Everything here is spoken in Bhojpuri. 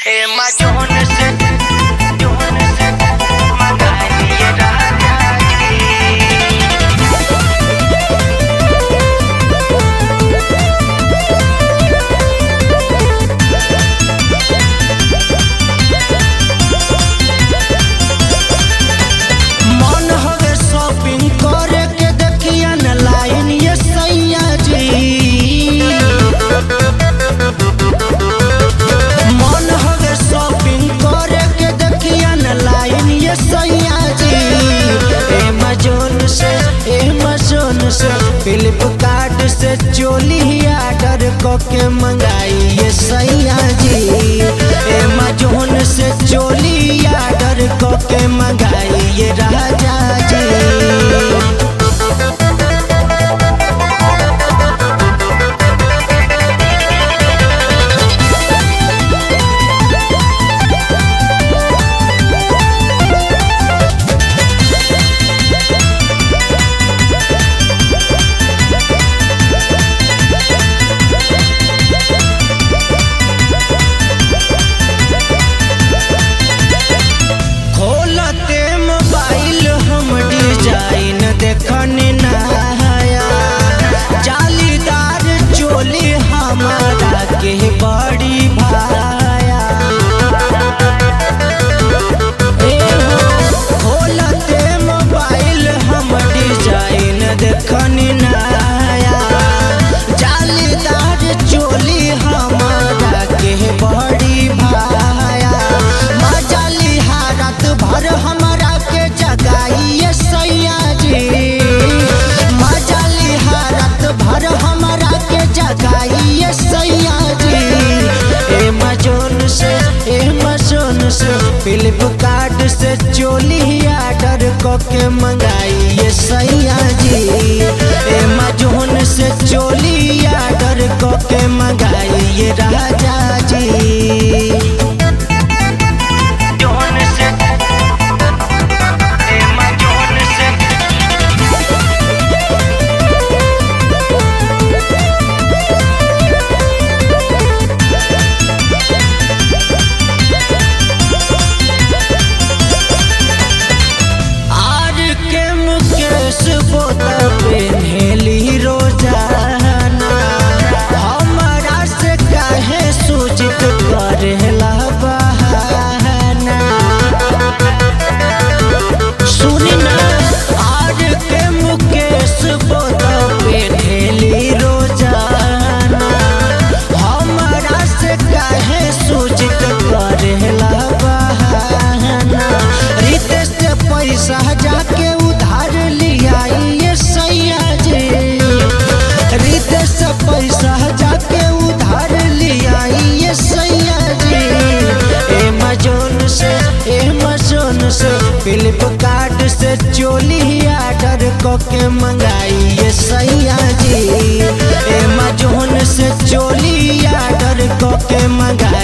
जोन से मंगाइए राजा जी। मन हवे शॉपिंग करे के देखिया न लाइन ये सैया जी। मन हवे शॉपिंग करे के देखिया न लाइन ये सैया जी। एमेजोन से फ्लिपकार्ट से चोली ऑर्डर करके मंगाइए सैया जी। एमेजोन से चोली ऑर्डर करके मंगाइए राजा जी। देखने नया जालीदार चोली हमारा के बड़ी भाया। खोलते मोबाइल हम डिजाइन देखने नया जालीदार चोली हमारा के बड़ी भाया। मजाली हारत भर हमारा के जगाइए सैया जी। मजाली हारत भर हमारा के जगाइए सैया जी। एमेजोन से फ्लिपकार्ट से चोली ऑर्डर करके मंगाइए सैया जी। एमेजोन से चोली ऑर्डर करके मंगाइए राजा जी। पेन्हेली रोजाना हमारा से काहे सूचित करेला बहाना। सुनी ना आज के मुकेश बोता पेन्हेली रोजाना हमारा से काहे सूचित करेला बहाना। रितेश से पैसा जाके उधार लिया सैया जी। रितेश से पैसा जाके उधार लिया ये सैया जी। एमेजोन से फ्लिपकार्ट से चोली ऑर्डर करके मंगाइए सैया जी। एमेजोन से चोली ऑर्डर करके मंगाइए।